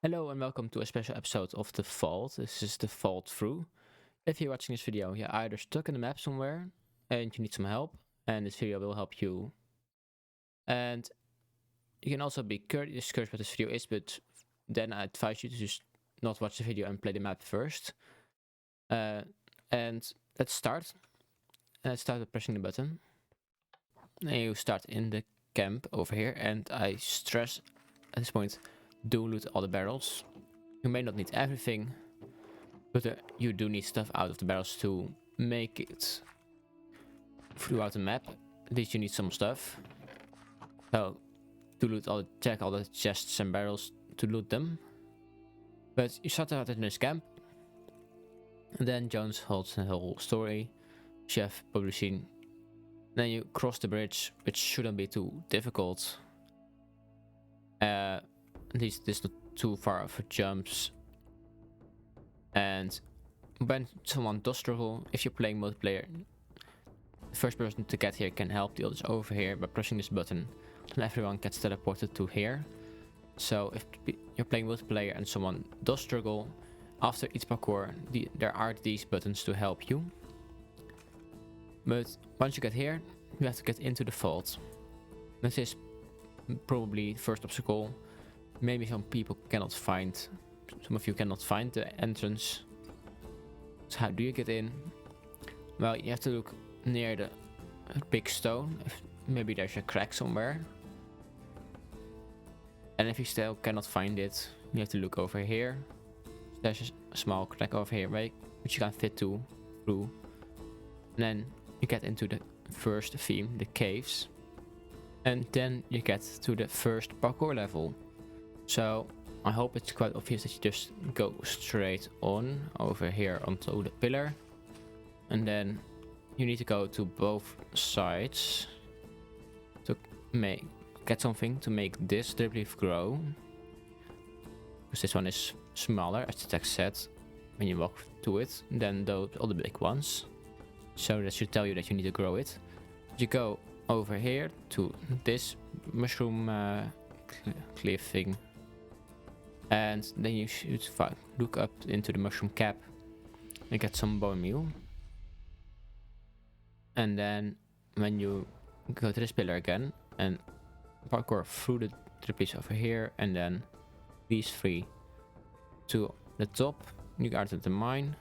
Hello and welcome to a special episode of The Vault. This is The Vault Through. If you're watching this video, you're either stuck in the map somewhere and you need some help, and this video will help you. And you can also be curious what this video is, but then I advise you to just not watch the video and play the map first. And let's start. Let's start with pressing the button. And you start in the camp over here, and I stress at this point, do loot all the barrels. You may not need everything, but you do need stuff out of the barrels to make it throughout the map. At least you need some stuff. So to loot check all the chests and barrels to loot them. But you start out in this camp, and then Jones holds the whole story, which you have probably seen. Then you cross the bridge, which shouldn't be too difficult. At least it's not too far of a jumps. And when someone does struggle, if you're playing multiplayer, the first person to get here can help the others over here by pressing this button. Then everyone gets teleported to here. So if you're playing multiplayer and someone does struggle, after each parkour, there are these buttons to help you. But once you get here, you have to get into the vault. This is probably the first obstacle. Maybe some people cannot find, some of you cannot find the entrance. So how do you get in? Well, you have to look near the big stone. Maybe there's a crack somewhere. And if you still cannot find it, you have to look over here. There's a small crack over here, right, which you can fit through. And then you get into the first theme, the caves. And then you get to the first parkour level. So I hope it's quite obvious that you just go straight on over here onto the pillar. And then you need to go to both sides to get something to make this drip leaf grow. Because this one is smaller, as the text said, when you walk to it, than those all the big ones. So that should tell you that you need to grow it. You go over here to this mushroom cliff thing. And then you should look up into the mushroom cap and get some bone meal. And then when you go to this pillar again and parkour through the trapeze over here, and then these three to the top, you are at the mine.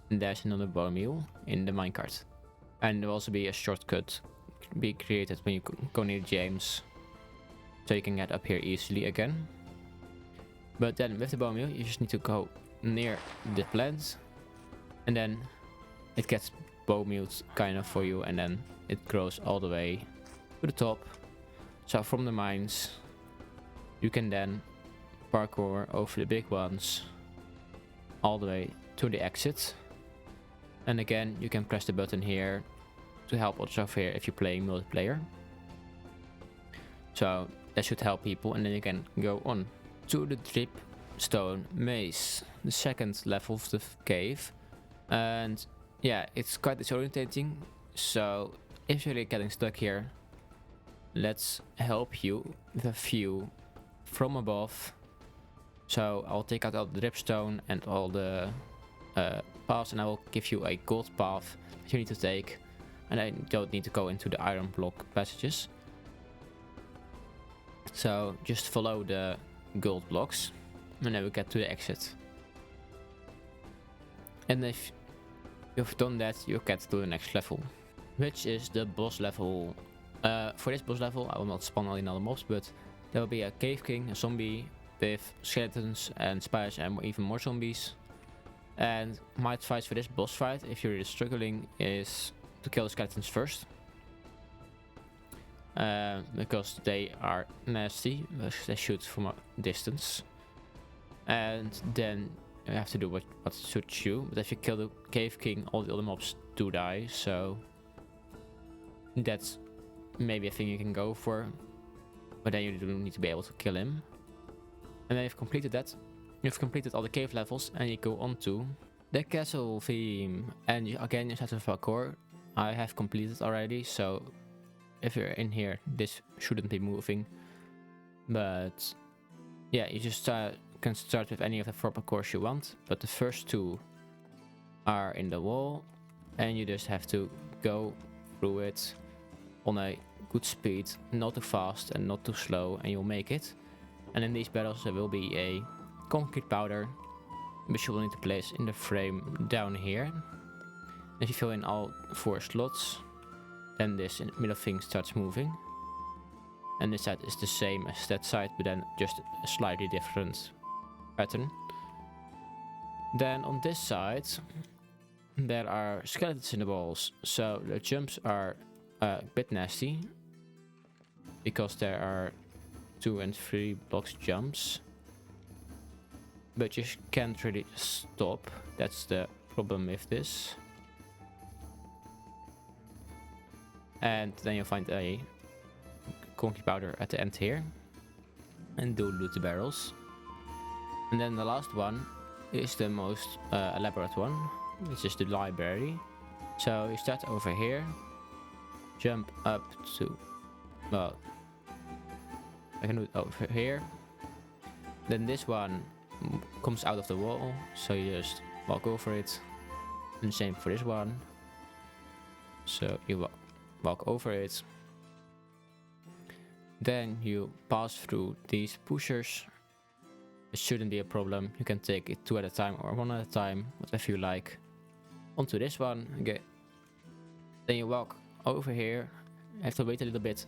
And there's another bone meal in the minecart. And there will also be a shortcut be created when you go near James, so you can get up here easily again. But then with the bone meal, you just need to go near the plant, and then it gets bone mealed kind of for you, and then it grows all the way to the top. So from the mines, you can then parkour over the big ones all the way to the exit. And again, you can press the button here to help others over here if you're playing multiplayer. So that should help people, and then you can go on to the dripstone maze, the second level of the cave. And yeah, it's quite disorientating. So if you're really getting stuck here, let's help you with a view from above. So I'll take out all the dripstone and all the paths, and I will give you a gold path that you need to take. And I don't need to go into the iron block passages. So just follow the gold blocks, and then we get to the exit. And if you've done that, you get to the next level, which is the boss level. For this boss level, I will not spawn all the other mobs, but there will be a cave king, a zombie with skeletons and spiders and even more zombies. And my advice for this boss fight, if you're really struggling, is to kill the skeletons first. Because they are nasty, they shoot from a distance. And then you have to do what suits you. But if you kill the cave king, all the other mobs do die, so that's maybe a thing you can go for. But then you do need to be able to kill him. And then you've completed that. You've completed all the cave levels, and you go on to the castle theme. And again, you start with parkour. I have completed already, so if you're in here, this shouldn't be moving. But yeah, you just can start with any of the 4 parcours you want, but the first 2 are in the wall, and you just have to go through it on a good speed, not too fast and not too slow, and you'll make it. And in these battles there will be a concrete powder, which you will need to place in the frame down here. If you fill in all 4 slots, then this middle thing starts moving. And this side is the same as that side, but then just a slightly different pattern. Then on this side, there are skeletons in the walls, so the jumps are a bit nasty, because there are 2 and 3 blocks jumps. But you can't really stop, that's the problem with this. And then you'll find a concrete powder at the end here, and do loot the barrels. And then the last one is the most elaborate one, which is the library. So you start over here, jump up to, well, I can do it over here. Then this one comes out of the wall, so you just walk over it. And the same for this one. So you walk over it. Then you pass through these pushers. It shouldn't be a problem. You can take it 2 at a time or 1 at a time, whatever you like. Onto this one. Okay. Then you walk over here. You have to wait a little bit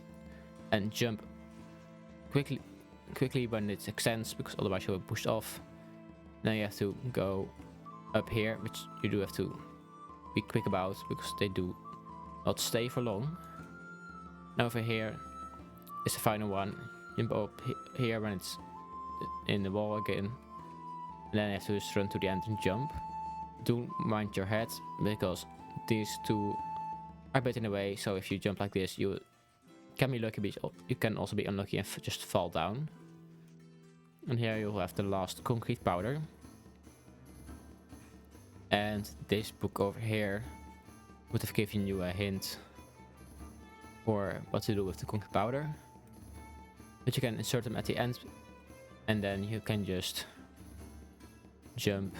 and jump quickly when it extends, because otherwise you'll be pushed off. Then you have to go up here, which you do have to be quick about, because they do not stay for long. And over here is the final one. Jump up here when it's in the wall again. And then you have to just run to the end and jump. Do mind your head, because these 2 are a bit in the way, so if you jump like this, you can be lucky, but you can also be unlucky and just fall down. And here you'll have the last concrete powder. And this book over here would have given you a hint for what to do with the concrete powder. But you can insert them at the end, and then you can just jump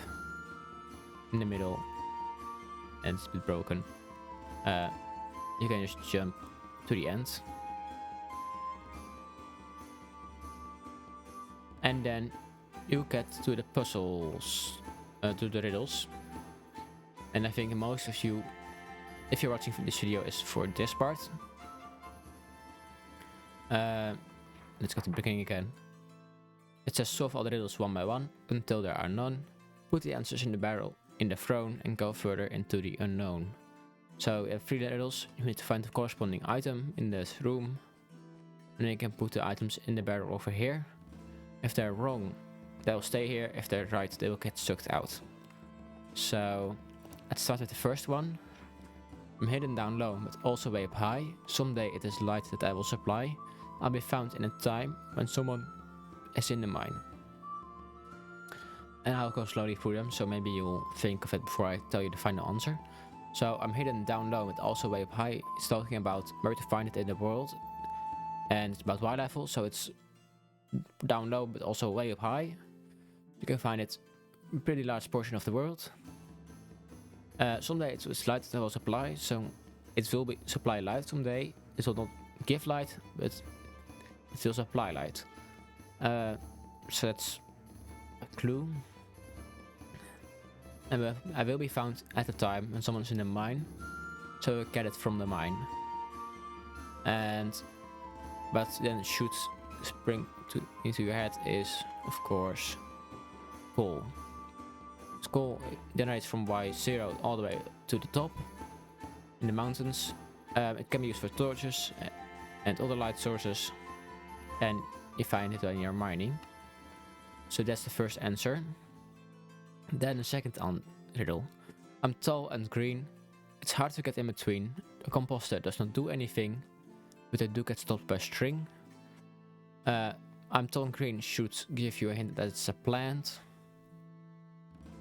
in the middle, and it's a bit broken. You can just jump to the end. And then you get to the puzzles, to the riddles. And I think most of you, if you're watching this video, is for this part. Let's go to the beginning again. It says solve all the riddles 1 by 1 until there are none. Put the answers in the barrel in the throne and go further into the unknown. So you have 3 riddles. You need to find the corresponding item in this room. And then you can put the items in the barrel over here. If they're wrong, they'll stay here. If they're right, they will get sucked out. So let's start with the first one. I'm hidden down low, but also way up high. Someday it is light that I will supply. I'll be found in a time when someone is in the mine. And I'll go slowly through them, so maybe you'll think of it before I tell you the final answer. So I'm hidden down low, but also way up high. It's talking about where to find it in the world. And it's about Y level, so it's down low, but also way up high. You can find it in a pretty large portion of the world. Someday it will light that will supply, so it will be supply light someday. It will not give light, but it will supply light. So that's a clue. And I will be found at the time when someone's in the mine, so get it from the mine. But then shoots spring into your head is, of course, coal. Coal generates from Y0 all the way to the top in the mountains. It can be used for torches and other light sources, and you find it when you're mining. So that's the first answer. Then the second riddle. I'm tall and green. It's hard to get in between. The composter does not do anything, but I do get stopped by string. I'm tall and green should give you a hint that it's a plant.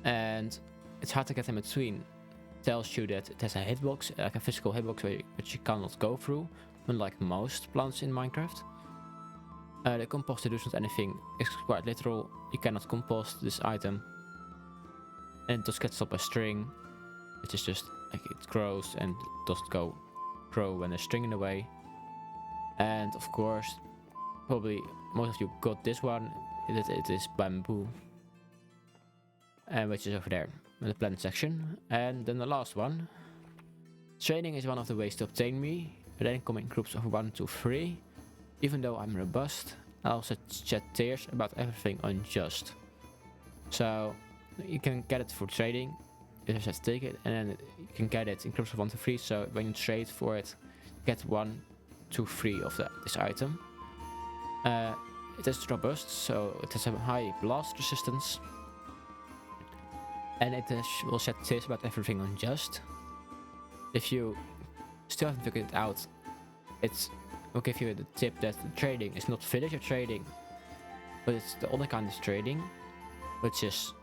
And it's hard to get in between. Tells you that it has a hitbox, like a physical hitbox which you cannot go through, unlike most plants in Minecraft. The compost to do not anything is quite literal. You cannot compost this item. And it just gets stopped by string. Which is just like it grows and doesn't grow when there's string in the way. And of course, probably most of you got this one. It is bamboo. And which is over there in the plant section. And then the last one. Training is one of the ways to obtain me. Then come in groups of 1 to 3. Even though I'm robust, I also shed tears about everything unjust. So you can get it for trading. You just have to take it, and then you can get it in groups of 1 to 3. So when you trade for it, you get 1 to 3 of this item. It is robust, so it has a high blast resistance. And it will shed tears about everything unjust. If you still haven't figured it out, it will give you the tip that the trading is not villager trading, but it's the other kind of trading, which is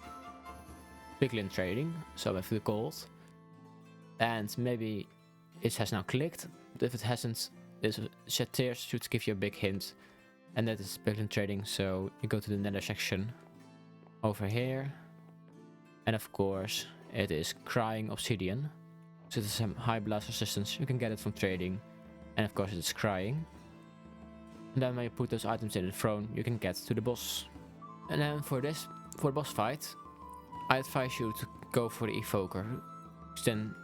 piglin trading, so with the gold. And maybe it has now clicked, but if it hasn't, this shed tears should give you a big hint, and that is piglin trading. So you go to the nether section over here, and of course it is crying obsidian. So it has some high blast resistance. You can get it from trading, and of course it's crying. And then when you put those items in the throne, you can get to the boss. And then for the boss fight, I advise you to go for the evoker, because then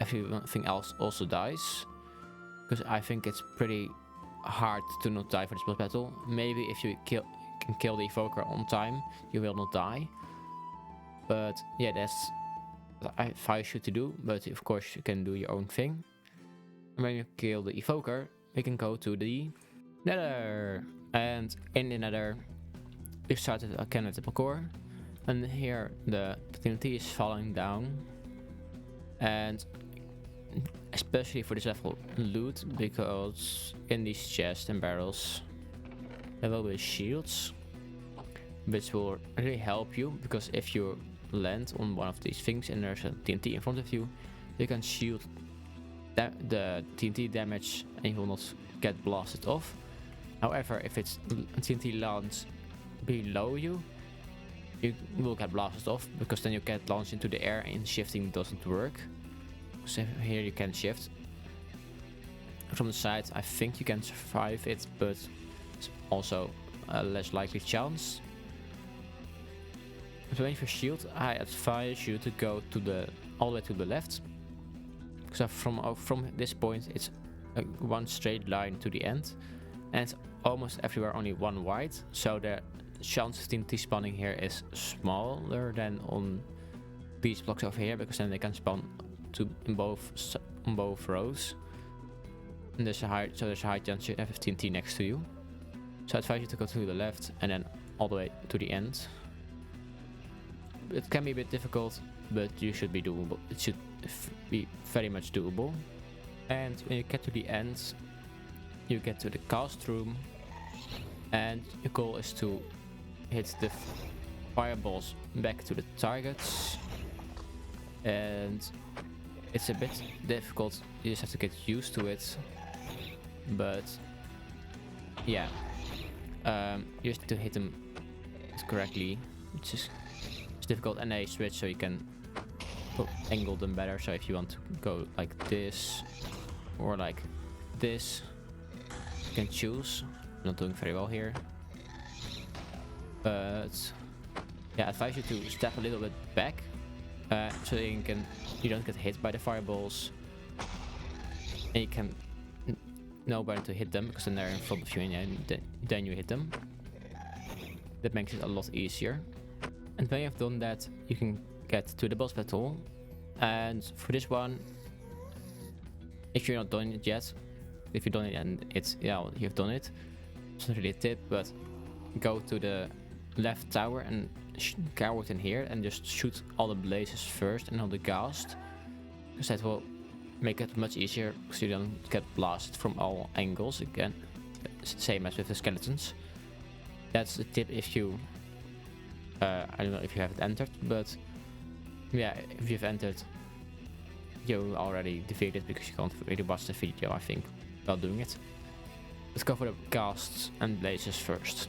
everything else also dies. Because I think it's pretty hard to not die for this boss battle. Maybe if you can kill the evoker on time, you will not die. But yeah, that's what I advise you to do. But of course you can do your own thing. And when you kill the evoker, we can go to the nether. And in the nether, we started again at the parkour. And here the TNT is falling down. And especially for this level, loot, because in these chests and barrels there will be shields, which will really help you, because if you land on one of these things and there's a TNT in front of you, you can shield the TNT damage and you will not get blasted off. However, if it's TNT lands below you, you will get blasted off, because then you get launched into the air and shifting doesn't work. So here you can shift from the side. I think you can survive it, but it's also a less likely chance. So when you shield, I advise you to go to all the way to the left, because from this point it's one straight line to the end, and it's almost everywhere only one wide. So the chance of TNT spawning here is smaller than on these blocks over here, because then they can spawn on both rows. And there's a high chance you have TNT next to you. So I advise you to go to the left and then all the way to the end. It can be a bit difficult, but you should be doable. It should be very much doable. And when you get to the end, you get to the cast room, and your goal is to hit the fireballs back to the targets. And it's a bit difficult, you just have to get used to it, but yeah, you just have to hit them correctly, which is difficult. And they switch, so you can angle them better. So if you want to go like this or like this, you can choose. I'm not doing very well here, but yeah, I advise you to step a little bit back, so you don't get hit by the fireballs, and you can know when to hit them, because then they're in front of you and then you hit them. That makes it a lot easier. And when you have done that, you can get to the boss battle. And for this one, if you're not done it yet, if you've done it and you've done it, it's not really a tip, but go to the left tower and cower in here and just shoot all the blazes first and all the ghast, because that will make it much easier, because you don't get blasted from all angles again. Same as with the skeletons. That's the tip if you I don't know if you haven't entered, but yeah, if you've entered, you already defeated, because you can't really watch the video, I think, while doing it. Let's go for the casts and blazes first.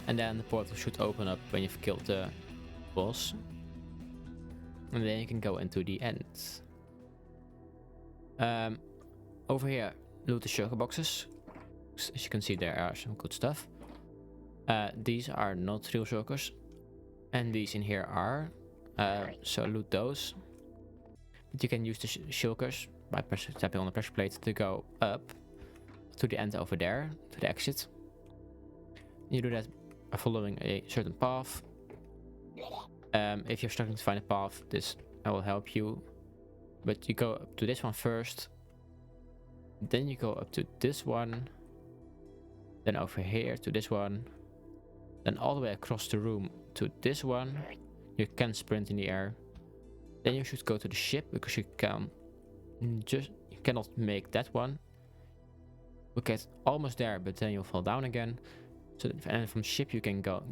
And then the portal should open up when you've killed the boss. And then you can go into the end. Over here, loot the shulker boxes. As you can see, there are some good stuff. These are not real shulkers. And these in here are. So loot those. But you can use the shulkers by tapping on the pressure plate to go up to the end over there, to the exit. You do that by following a certain path. If you're struggling to find a path, this will help you. But you go up to this one first. Then you go up to this one. Then over here to this one. Then all the way across the room to this one. You can sprint in the air. Then you should go to the ship because you cannot make that one. You get almost there, but then you'll fall down again. So and from ship you can go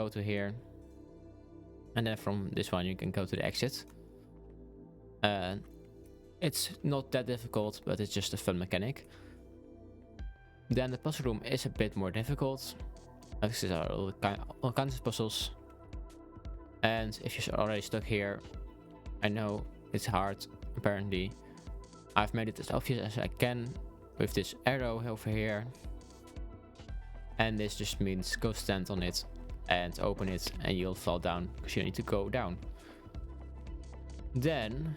to here. And then from this one you can go to the exit. It's not that difficult, but it's just a fun mechanic. Then the puzzle room is a bit more difficult. There are all kinds of puzzles. And if you're already stuck here, I know it's hard, apparently. I've made it as obvious as I can with this arrow over here. And this just means go stand on it and open it and you'll fall down because you need to go down. Then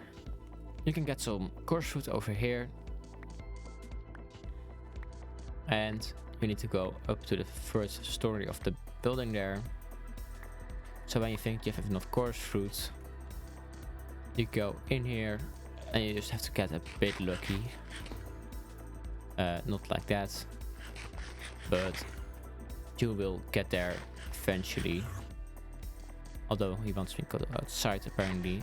you can get some coarse fruit over here. And you need to go up to the first story of the building there. So when you think you have enough coarse fruit, you go in here and you just have to get a bit lucky. Not like that, but you will get there eventually. Although he wants me to go outside apparently.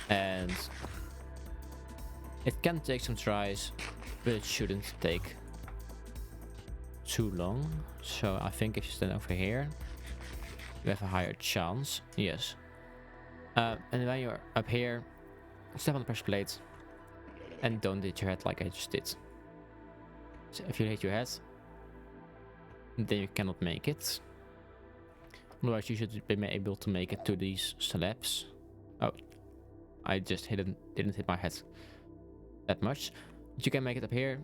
And it can take some tries, but it shouldn't take too long. So I think if you stand over here, you have a higher chance. Yes. And when you're up here, step on the pressure plate and don't hit your head like I just did. So if you hit your head, then you cannot make it. Otherwise you should be able to make it to these slabs. Oh, I just didn't hit my head that much. But you can make it up here.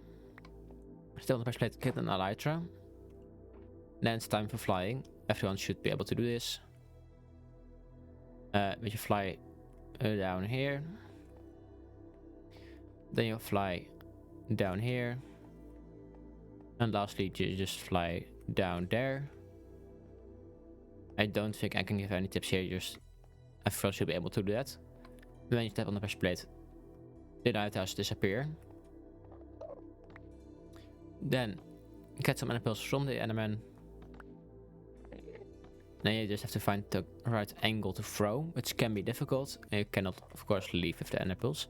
Still on the pressure plate, get an elytra. Then it's time for flying. Everyone should be able to do this. But you fly down here. Then you fly down here. And lastly, you just fly down there. I don't think I can give any tips here. Just everyone should be able to do that. When you tap on the pressure plate, the lighthouse disappear. Then get some enables from the enderman. Then you just have to find the right angle to throw, which can be difficult. And you cannot, of course, leave with the enables.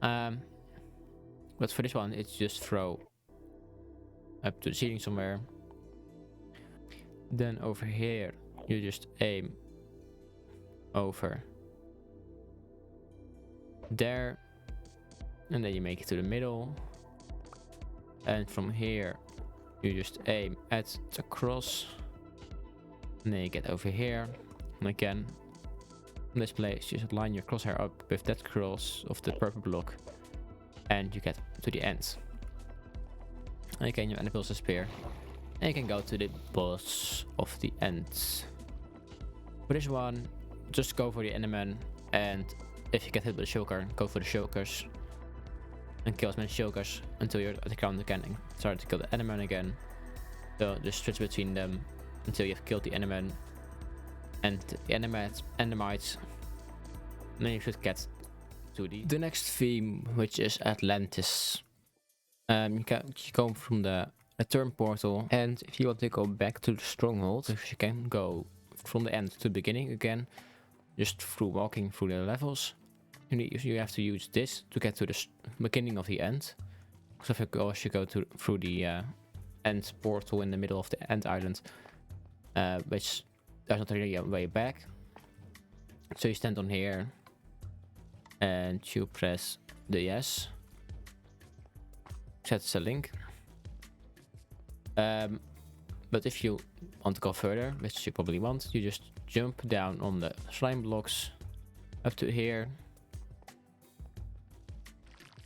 But for this one, it's just throw up to the ceiling somewhere. Then over here, you just aim over there. And then you make it to the middle. And from here, you just aim at the cross. And then you get over here. And again, in this place, you should line your crosshair up with that cross of the purple block. And you get to the end. And again, your enables disappear. And you can go to the boss of the end. For this one, just go for the enderman. And if you get hit with a shulker, go for the shulkers. And kill as many shulkers until you're at the ground again. And start to kill the enderman again. So just switch between them until you have killed the enderman and the endermites. And then you should get to the next theme, which is Atlantis. You come from the return portal, and if you want to go back to the stronghold, you can go from the end to the beginning again, just through walking through the levels. You have to use this to get to the beginning of the end. So if you go through the end portal in the middle of the end island, which there's not really a way back. So you stand on here and you press the yes. that's a link. But if you want to go further, which you probably want, you just jump down on the slime blocks up to here.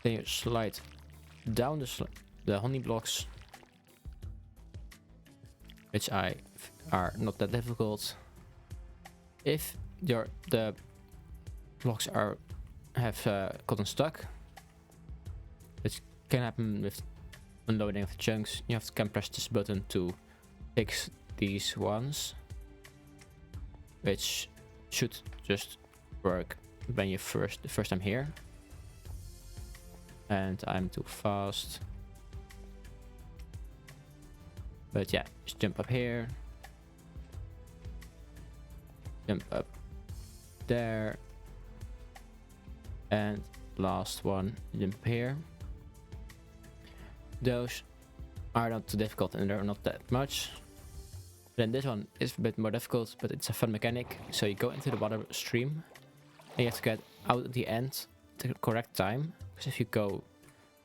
Then you slide down the honey blocks, which are not that difficult. If the blocks have gotten stuck, which can happen with unloading of the chunks, you can press this button to fix these ones, which should just work when you the first time here. And I'm too fast. But yeah, just jump up here. Jump up there. And last one, jump here. Those are not too difficult and they're not that much. Then this one is a bit more difficult, but it's a fun mechanic. So you go into the water stream and you have to get out at the end at the correct time. Because if you go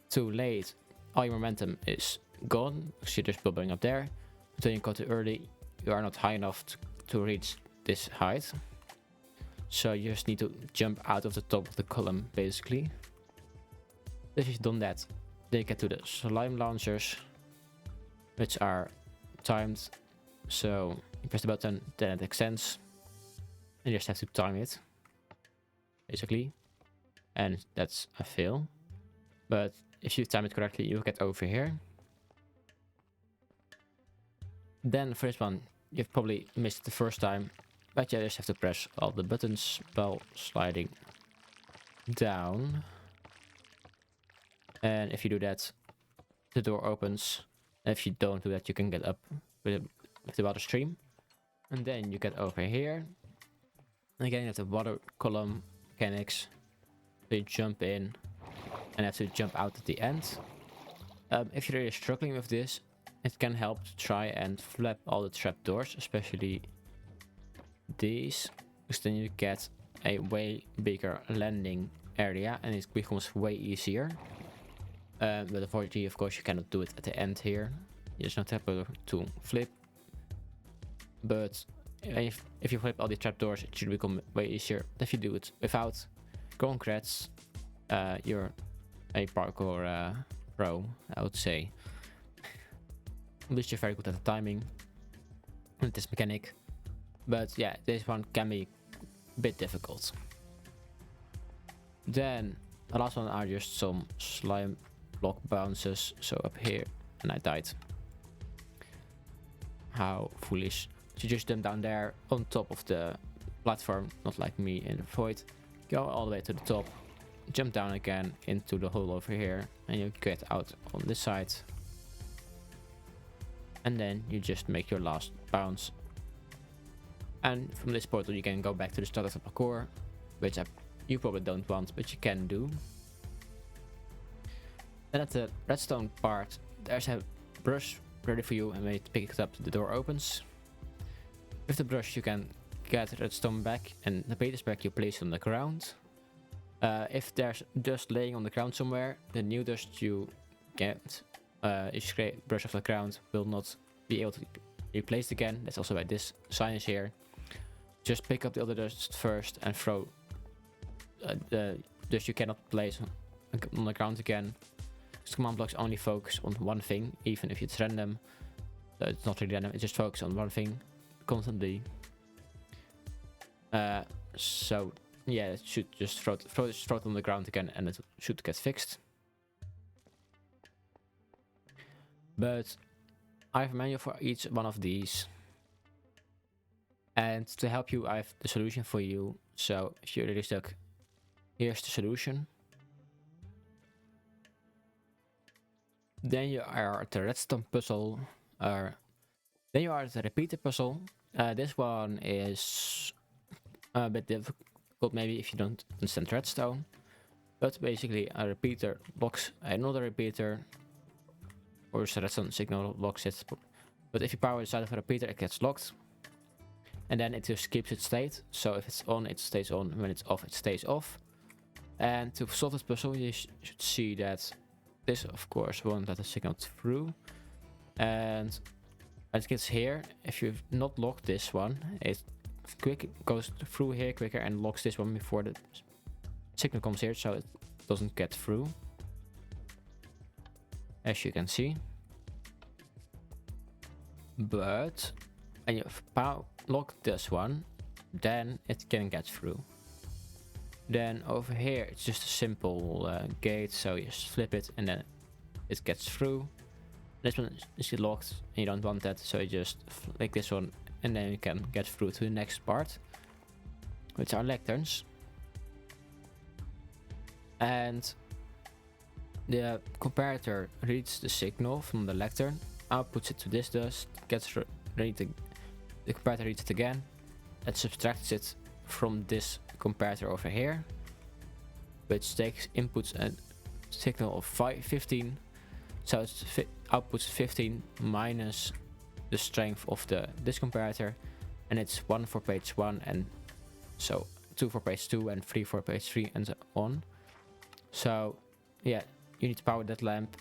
too late, all your momentum is gone because you're just bubbling up there. But when you go too early, you are not high enough to reach this height. So you just need to jump out of the top of the column, basically. If you've done that, then you get to the slime launchers, which are timed. So you press the button, then it extends. And you just have to time it, basically. And that's a fail. But if you time it correctly, you'll get over here. Then the first one, you've probably missed the first time. But you just have to press all the buttons while sliding down. And if you do that, the door opens. And if you don't do that, you can get up with the water stream. And then you get over here. And again, you have the water column mechanics. So you jump in and have to jump out at the end. If you're really struggling with this, it can help to try and flap all the trapdoors, especially these, because then you get a way bigger landing area and it becomes way easier. But unfortunately, of course, you cannot do it at the end here. There's no tableau to flip. But if you flip all the trapdoors, it should become way easier. If you do it without, congrats, you're a parkour pro, I would say. At least you're very good at the timing and this mechanic. But yeah, this one can be a bit difficult. Then the last one are just some slime block bounces. So up here, and I died. How foolish. You just jump down there on top of the platform, not like me in the void. Go all the way to the top, jump down again into the hole over here, and you get out on this side. And then you just make your last bounce. And from this portal you can go back to the start of the parkour, which you probably don't want, but you can do. Then at the redstone part, there's a brush ready for you, and when you pick it up, the door opens. With the brush you can get redstone back, and the bait back you place on the ground. If there's dust laying on the ground somewhere, the new dust you get, if you brush off the ground, will not be able to be placed again. That's also why this sign is here. Just pick up the other dust first and throw the dust you cannot place on the ground again. Because command blocks only focus on one thing, even if it's random. So it's not really random, it just focuses on one thing constantly. So yeah, it should just throw it on the ground again and it should get fixed. But I have a manual for each one of these. And to help you, I have the solution for you. So if you're really stuck, here's the solution. Then you are at the redstone puzzle. Then you are at the repeater puzzle. This one is a bit difficult maybe if you don't understand redstone. But basically a repeater blocks another repeater. Or the redstone signal blocks it. But if you power the side of a repeater, it gets locked. And then it just keeps its state. So if it's on, it stays on. When it's off, it stays off. And to solve this puzzle, you should see that this of course won't let the signal through. And when it gets here, if you've not locked this one, it goes through here quicker and locks this one before the signal comes here, so it doesn't get through, as you can see. But when you lock this one, then it can get through. Then over here it's just a simple gate, so you just flip it and then it gets through. This one is locked and you don't want that, so you just flick this one and then you can get through to the next part, which are lecterns. And the comparator reads the signal from the lectern, outputs it to this dust, gets ready to the comparator reads it again, and subtracts it from this comparator over here, which inputs a signal of 15, so it outputs 15 minus the strength of this comparator, and it's 1 for page 1, and so 2 for page 2 and 3 for page 3 and so on. So yeah, you need to power that lamp,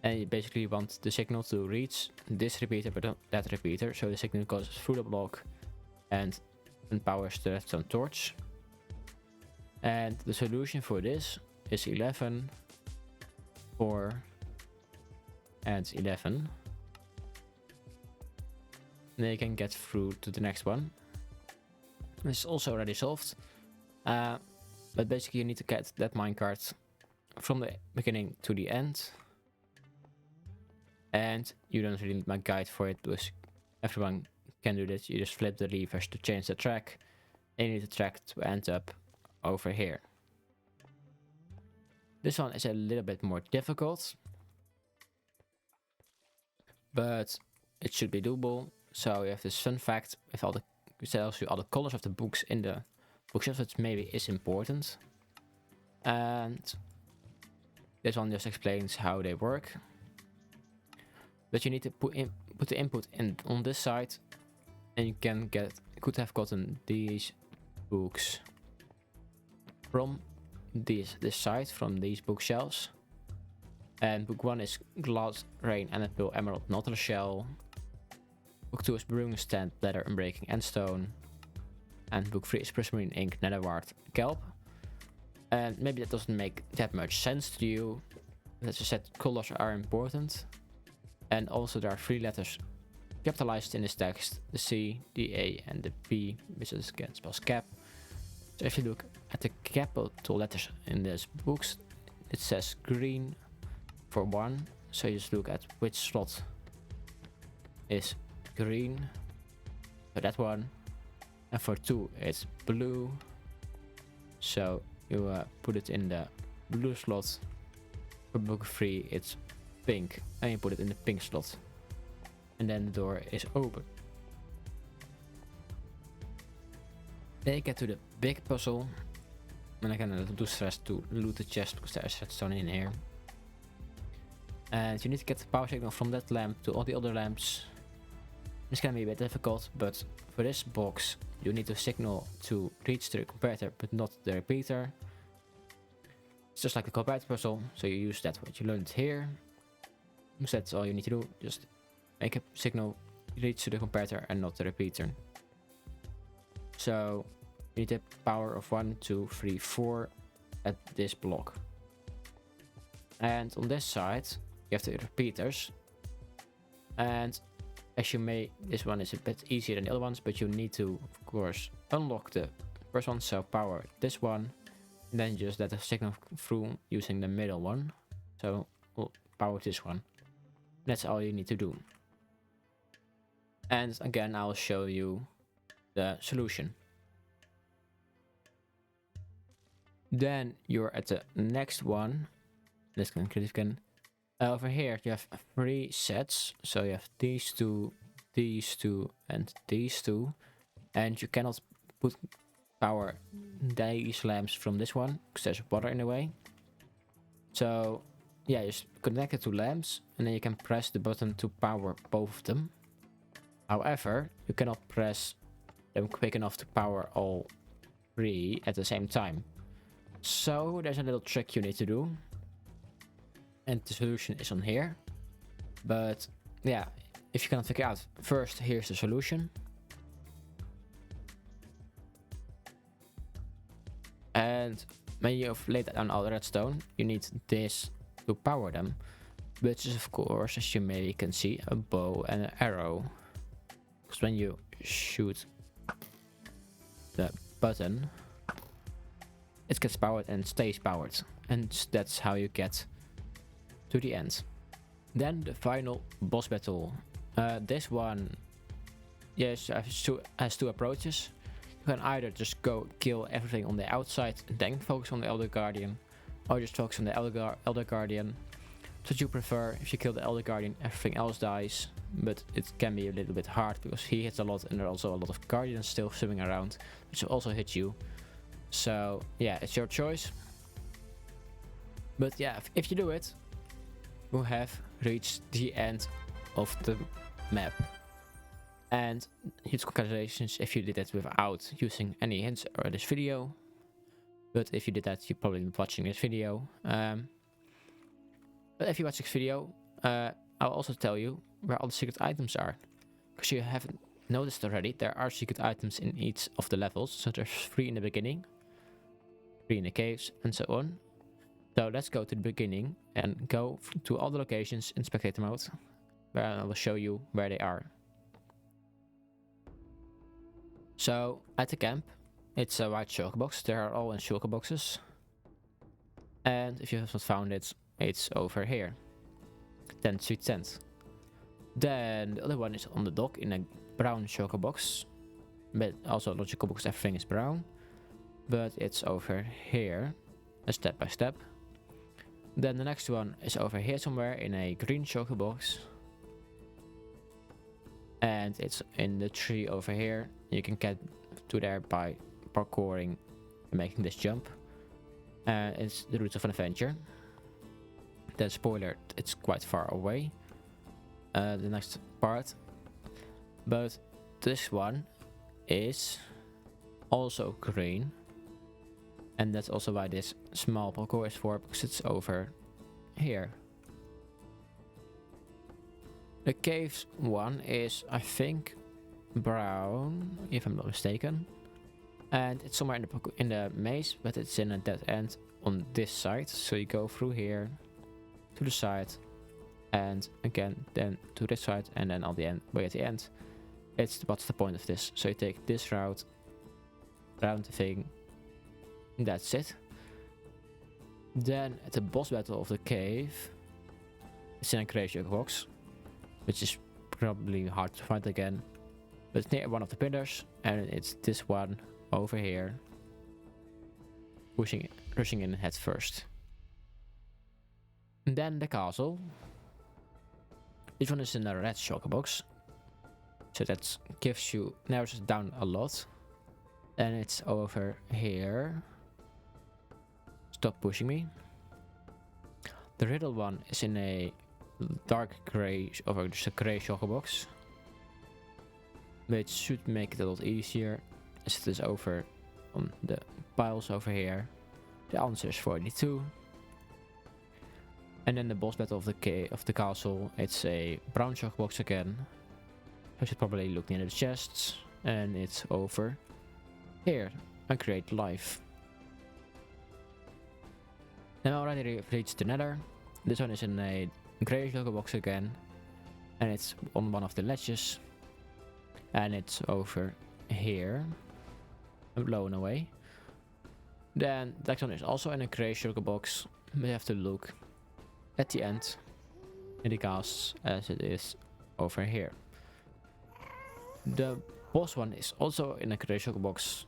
and you basically want the signal to reach this repeater but not that repeater, so the signal goes through the block and powers the redstone torch. And the solution for this is 11, 4 and 11. Then you can get through to the next one. This is also already solved, but basically you need to get that minecart from the beginning to the end, and you don't really need my guide for it because everyone can do this. You just flip the levers to change the track, and you need the track to end up over here. This one is a little bit more difficult, but it should be doable. So you have this fun fact with all the, it tells you all the colors of the books in the bookshelves, which maybe is important. And this one just explains how they work. But you need to put the input in on this side, and you could have gotten these books from this side, from these bookshelves. And book 1 is glass, rain, anapil, emerald, nautilus shell. Book 2 is brewing stand, leather, unbreaking, and stone. And book 3 is prismarine ink, netherwart, kelp. And maybe that doesn't make that much sense to you. As I said, colors are important. And also there are 3 letters capitalized in this text: the C, the A, and the P, which is again spells cap. So if you look at the capital letters in these books, it says green for 1. So you just look at which slot is green, so that one. And for 2 it's blue, so you put it in the blue slot. For book 3 it's pink, and you put it in the pink slot. And then the door is open. Then you get to the big puzzle, and I can do stress to loot the chest because there is redstone in here. And you need to get the power signal from that lamp to all the other lamps. This can be a bit difficult, but for this box you need the signal to reach the comparator but not the repeater. It's just like the comparator puzzle, so you use that what you learned here. So that's all you need to do, just make a signal reach to the comparator and not the repeater. So you need a power of 1, 2, 3, 4 at this block. And on this side you have the repeaters. And as you may, this one is a bit easier than the other ones, but you need to, of course, unlock the first one, so power this one, and then just let the signal through using the middle one. So we'll power this one. That's all you need to do. And again, I'll show you the solution. Then you're at the next one. This can over here you have 3 sets, so you have these two, and these two, and you cannot power these lamps from this one because there's water in the way. So yeah, just connect it to lamps, and then you can press the button to power both of them. However, you cannot press them quick enough to power all 3 at the same time. So there's a little trick you need to do. and the solution is on here. But yeah, if you cannot figure out, first here's the solution. And when you've laid down all the redstone, you need this to power them, which is of course, as you maybe can see, a bow and an arrow. Because when you shoot the button, it gets powered and stays powered, and that's how you get to the end. Then the final boss battle. This one, yes, has two approaches. You can either just go kill everything on the outside and then focus on the Elder Guardian, or just focus on the Elder Guardian. What you prefer? If you kill the Elder Guardian, everything else dies, but it can be a little bit hard because he hits a lot and there are also a lot of Guardians still swimming around, which will also hit you. So yeah, it's your choice. But yeah, if you do it, you have reached the end of the map. And huge congratulations if you did it without using any hints or this video. But if you did that, you've probably been watching this video. But if you watch this video, I'll also tell you where all the secret items are. Because you haven't noticed already, there are secret items in each of the levels. So there's 3 in the beginning, 3 in the caves, and so on. So let's go to the beginning and go to all the locations in spectator mode, where I will show you where they are. So at the camp, it's a white shulker box. They are all in shulker boxes. And if you have not found it, it's over here. 10th Street 10th. Then the other one is on the dock in a brown shulker box. But also logical because everything is brown. But it's over here, step by step. Then the next one is over here somewhere in a green shulker box. And it's in the tree over here. You can get to there by parkouring and making this jump. It's the Roots of an Adventure. Then spoiler, it's quite far away. The next part. But this one is also green. And that's also why this small parkour is for, because it's over here. The caves one is, I think, brown, if I'm not mistaken. And it's somewhere in the maze, but it's in a dead end on this side. So you go through here, to the side, and again, then to this side, and then at the end, way at the end. What's the point of this? So you take this route, around the thing, that's it. Then at the boss battle of the cave, it's in a grey shulker box, which is probably hard to find again. But it's near one of the pillars, and it's this one over here, rushing in head first. And then the castle. This one is in a red shulker box, so that narrows it down a lot. And it's over here. Stop pushing me. The Riddle one is in a dark grey, or just a grey shulker box, which should make it a lot easier, as it is over on the piles over here. The answer is 42. And then the boss battle of the castle, it's a brown shulker box again. I should probably look near the chests, and it's over here. A great life. Now I already reached the Nether. This one is in a grey shulker box again, and it's on one of the ledges, and it's over here, blown away. Then the next one is also in a grey shulker box. We have to look at the end in the casts, as it is over here. The boss one is also in a grey shulker box,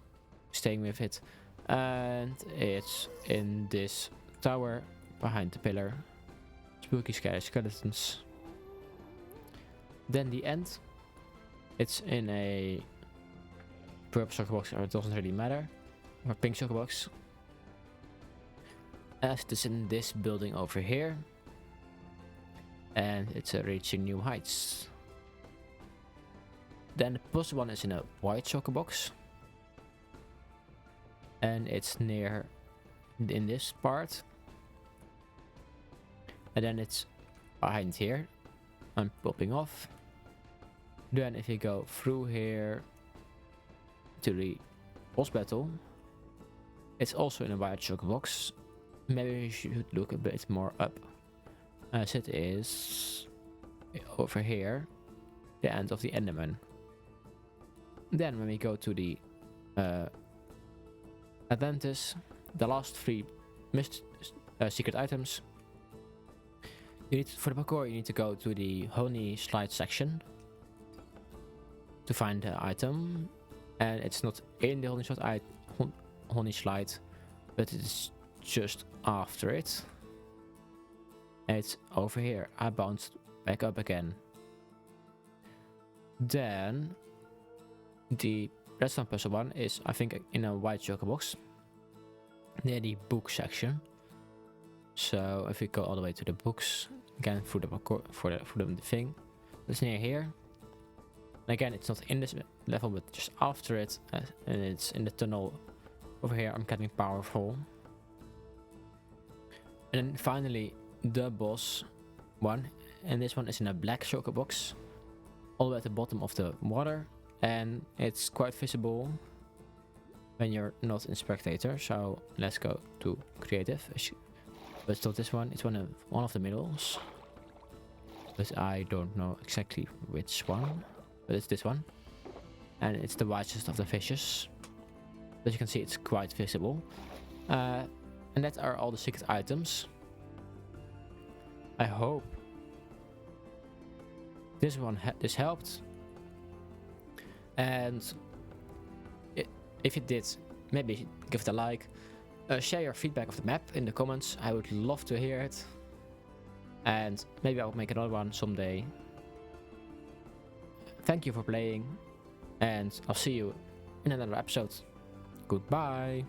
staying with it, and it's in this tower behind the pillar. Spooky scary skeletons. Then the end, it's in a purple shulker box, or it doesn't really matter, or pink shulker box, as it is in this building over here. And it's reaching new heights. Then the plus one is in a white shulker box, and it's near in this part. and then it's behind here. I'm popping off. Then if you go through here to the boss battle, it's also in a white chocolate box. Maybe you should look a bit more up, as it is over here, the end of the Enderman. Then when we go to the Atlantis, the last 3 missed secret items, you need for the parkour you need to go to the honey slide section to find the item, and it's not in the honey slide, but it's just after it. And it's over here. I bounced back up again. Then the redstone puzzle one is, I think, in a white joker box near the book section. So if we go all the way to the books again through the for the thing, it's near here. And again, it's not in this level, but just after it, and it's in the tunnel over here. I'm getting powerful. And then finally, the boss one, and this one is in a black shulker box, all the way at the bottom of the water, and it's quite visible when you're not in spectator. So let's go to creative. But it's not this one. It's one of the middles, but I don't know exactly which one. But it's this one, and it's the whitest of the fishes. As you can see, it's quite visible. And that are all the secret items. I hope this helped. And if it did, maybe give it a like. Share your feedback of the map in the comments. I would love to hear it. And maybe I'll make another one someday. Thank you for playing, and I'll see you in another episode. Goodbye.